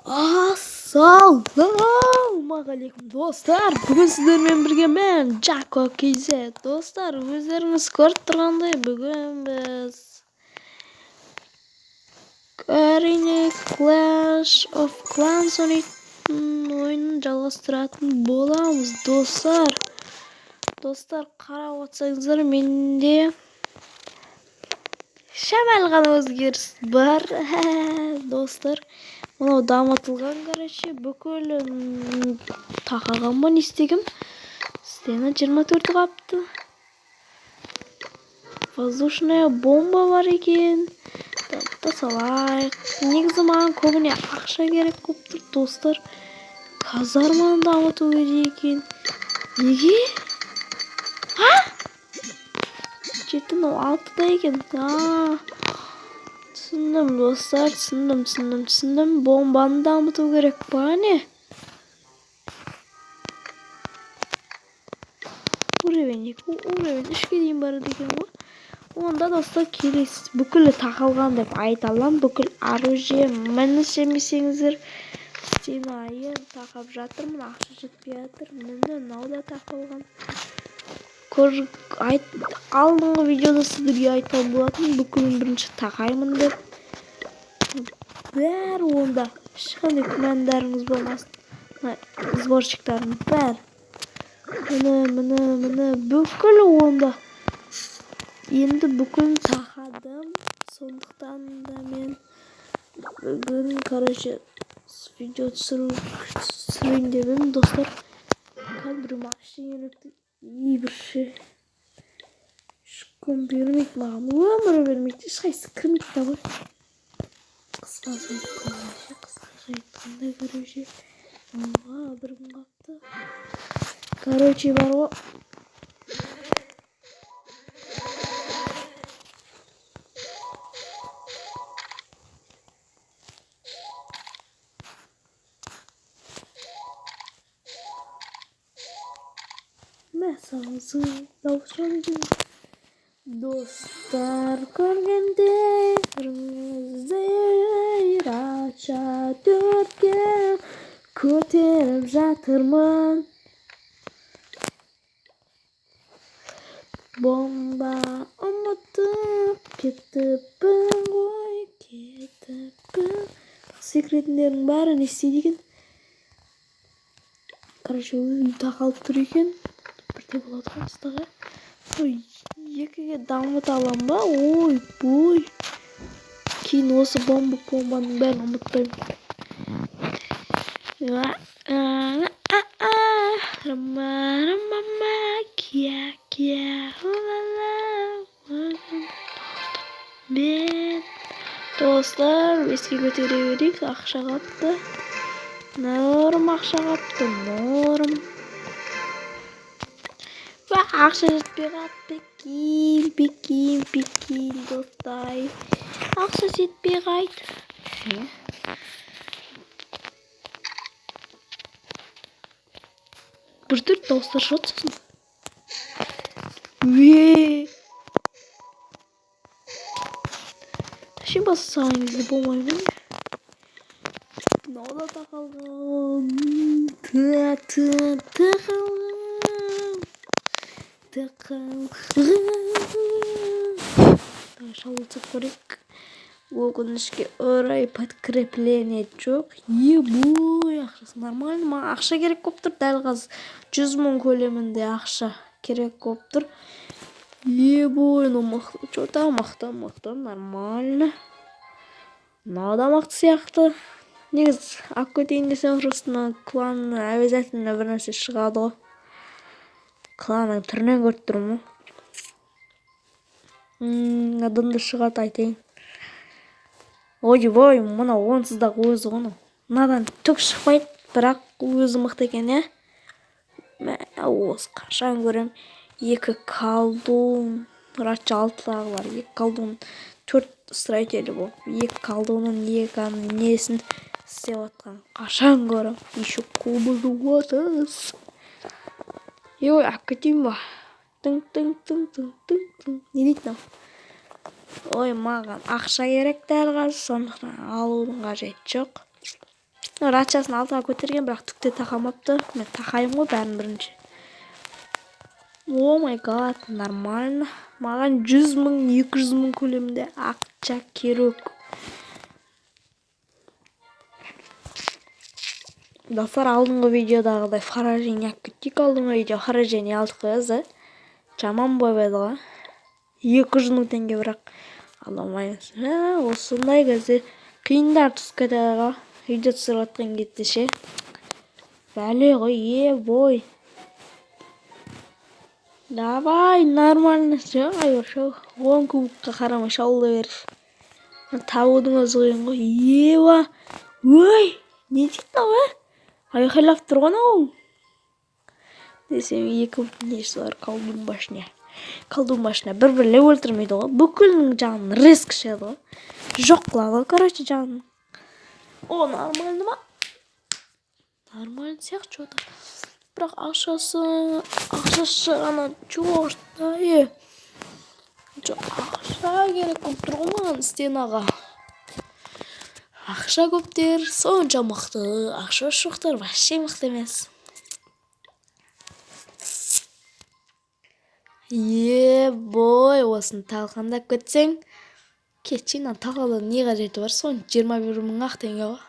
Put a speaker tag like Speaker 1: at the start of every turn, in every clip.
Speaker 1: Assalomualaikum do'stlar. Bugun sizlarмен birga men Jacko KZ. Do'stlar, o'zlaringiz ko'rib turganday bugun biz Clash of Clans o'yinini жалғастыратын bo'lamiz do'stlar. Do'stlar, qarab o'tsangizlar, mende shamol g'ana o'zgarish bor. Do'stlar, mana дамытылған, короче, бүкіл тақалғанмын істегім. Стена 24 қапты. Воздушная бомба бар екен. Тапта салайық. Негізі маған көбіне ақша керек көп тұр, достар. Казарманы дамыту керек екен. Неге? Жетін 6-да екен. Түсіндім, достар, түсіндім. Бомбаны дамыту керек па, не? Уровень 3-ке дейін барады екен ғой. Онда, достар, келесіз. Бүкілі тақалған деп айта алам. Бүкіл оружие мінішемесеңіздер. Стенайын тақап жатырмын, ақша жетпей жатыр. Міне, мынау да тақалған. Алдыңғы видеода сіздерге айтқан болатын, бүкілін бірінші тақаймын деп. Бәрі онда. Ешқандай күмәндарыңыз болмасын. Сборщиктардың бәрі. Міне, бүкілі онда. Енді бүкілін тақадым. Сондықтан да мен бүгін, короче, видео түсірейін деп едім, достар. Біреу машина бір ше. Ешкім бермейді маған, өмірі бермейді. Ешқайсы кірмейді да ғой. Қысқаша айтқанда, короче, бір күн қапты. Короче, бар ғой. Мәсаңызы даусыран екен. Достар көргенде біріңіздер аша төртке көтеріп жатырмын. Бомба ұмытып кетіппін ғой, кетіппін. Секретіндердің бәрі не істейді екен? Короче, өзім тақалып тұр екен. Бірде болады қоныстағы. Екіге дамыт алам ба? Ой. Кейін осы бомбаның бәрін ұмытпаймын. Рама, кия, улала. Мен, достар, еске көтере берейік, ақша қапты. Норм ақша қапты, норм. Ақша жетпей қапты, пекин, достай. Ақша жетпей қайт. Бір төрт дауыстар шотсың. Ши бассаң кезде болмаймын. Мынау да тақалған. Шалылсақ көрек. Өкінішке орай подкрепление жоқ. Ебой, ақшасы нормально. Маған ақша керек көп тұр. Дәл қазір 100 мың көлемінде ақша керек көп тұр. Ебой, ну мықты. Чота мықты, нормально. Мынау да мықты сияқты. Негіз, ақ көтейін десем просто клан обязательно бір нәрсе шығады ғой. Кланның түрінен көріп тұрмын. Адамды шығады айтайын. Ой, мұна онсыздағы өзі ғыны. Мынадан түк шықпайды, бірақ өзі мықты екен, е? Осы қашан көрем. 2 колдун, ратшы 6-лағы бар. 2 колдун, 4 строители болып. 2 колдунын 2 несін істеп отқан. Қашан көрем. Еще кубы жуатыз. Ой, әкетейін ба? Тың. Не дейді нау? Ой, маған ақша керек дәл қазір, сондықтан алудың қажеті жоқ. Рачасын алдыға көтерген, бірақ түкте тақамапты. Мен тақайым ғой бәрін бірінші. О май гад, нормально. Маған 100 мың, 200 мың көлемінде ақша керек. Достар, алдыңғы видеодағыдай фаражени алып кеттік. Алдыңғы видео фаражени алдық қойызды. Жаман бойбайды ғой. 200 мың теңге бірақ аламаймыз. Осындай кезде қиындар түсіп кетеді ғой. Видео түсіріп жатқан кезде ше. Бәле ғой, бой. Давай, нормально. Айбар шау. 10 кубыққа қарамай шаулай беріш. Табудың өзі қиын ғой. Ева. Ой, не дейді ау? Айқайлап тұрған ау. Десем, 2 несі бар, колдунбашня. Колдунбашня бір-бірлеп өлтірмейді ғой. Бүкілінің жанын резк ішеді ғой. Жоқ қылады, короче, жанын. О, нормально ма? Нормально сияқты что-то. Бірақ ақшасы ғана жоқ, ақша керек болып тұрған маған стенаға. Ақша көптер, сонша мықты. Ақша жоқтар вообще мықты емес. Бой, осын талқандап кетсең, кетшін тағалы не қажеті бар, сон 21 мың ақ теңге ғой.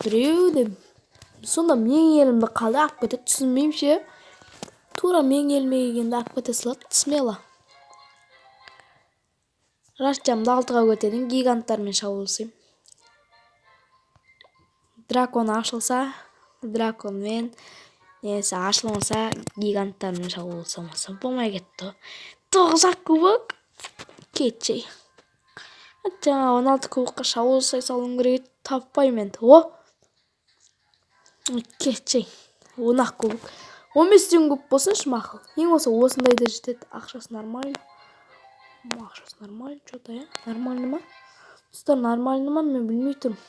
Speaker 1: Біреу де сонда мен елімді қалды ақ кетеді, түсінмеймін ше. Тура мен еліме келгенде ақ кете салады, смело. Рашчамды 6-ға көтердім, гиганттармен шабуылсайым. Дракон ашылса, драконмен, несі ашылмаса, гиганттармен шабуылсамаса болмай кетті. 9 кубок кетшей. Жаңа 16 кубокқа шабуылсай салым керек, таппаймен. О! Кетшей. 10 кубок. 15-тен көп болсыншы мақыл. Ең болса осындайда жетеді. Ақшасы нормально. Ақшасы нормально, что-то, я? Нормально ма? Достар, нормально ма? Мен білмей тұрмын.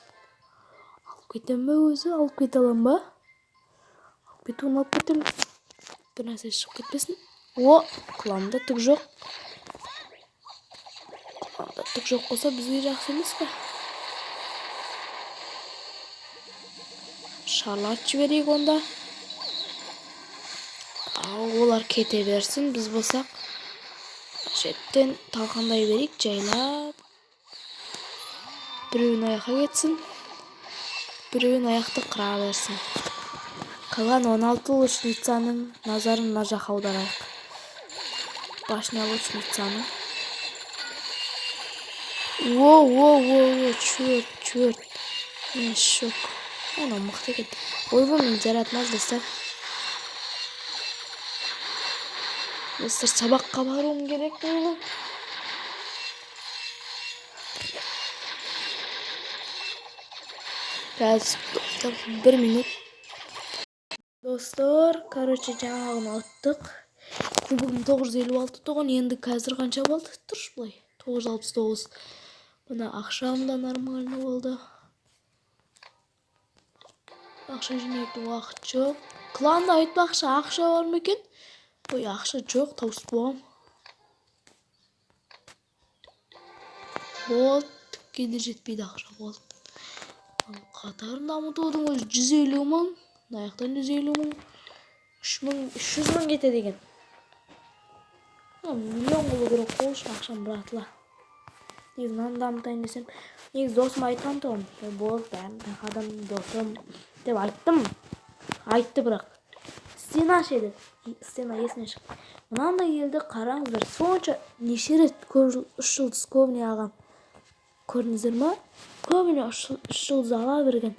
Speaker 1: Алып кетем бе өзі? Алып кете алам ба? Алып кетуін алып кетем. Бір нәрсе шығып кетпесін. О, құламда түк жоқ. Құламда түк жоқ болса бізге жақсы емес пе? Шарлат жіберейік онда. Олар кете берсін, біз болсақ жеттен талқандай берейік, жайлап. Біреуін аяққа кетсін, біреуін аяқты қыра берсін. Қалған 16 лучницаның назарын мына жаққа аударайық. Башня лучницаны. О, черт. Мен шок. Анау мықты екен. Ойбай, мен жаратмас достар. Достар, сабаққа баруым керек менің. Қазір достар 1 минут. Достар, короче, жаңағын аттық. Кубогым 956 тұғын, енді қазір қанша болды? Тұрш бұлай. 969. Мына ақшам да нормально болды. Ақша жинайтын уақыт жоқ. Кланда айтпақшы, ақша бар ма екен? Ой, ақша жоқ, тауысып болам. Болды, түкке жетпейді ақша болды. Қатарын дамытудың өзі 150 мың. Аяқтан 150 мың. 300 мың кете деген. Миллион болу керек қолшы ақшам бұратыла. Негізінен дамытайын десем. Негіз досым айтқан тұғым. Болды, бәрін тақадым, досым деп айттым. Айтты бірақ. Стена шеді. Стена есіне шықты. Мынандай елді қараңыздар. Сонша неше рет 3 жылдыз көбіне алған. Көрдіңіздер ма? Көбіне 3 жылдыз ала берген.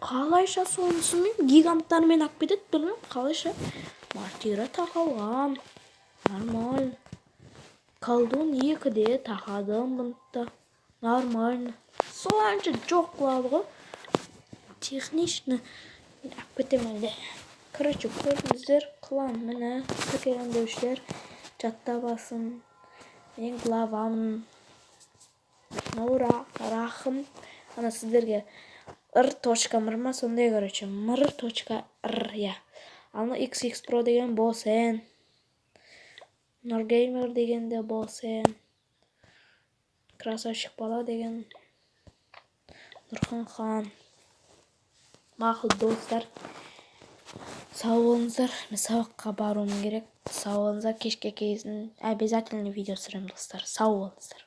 Speaker 1: Қалайша соны түсінмеймін. Гиганттармен ақ кетеді, білмеймін. Қалайша мартира тақалған. Нормально. Колдун 2-де тақадым бұнтта. Нормально. Соланша жоқ қылады ғой. Технично ақ кетем әлде. Короче, көрдіңіздер, қылан міне. Көтерген деушілер жатта басын. Мен главамын. Наура, рахым. Ана сіздерге r.мыр ма? Сондай, короче, mr.r, я. Ана XX Pro деген болсын. Norgamer деген де болсын. Красавчик бала деген. Нурханхан. Макул достар. Сау болуңуздар. Мен сабакка баруум керек. Сау болуңуздар. Кечке кейин обязательно видео түсүрөм достар. Сау болуңуздар.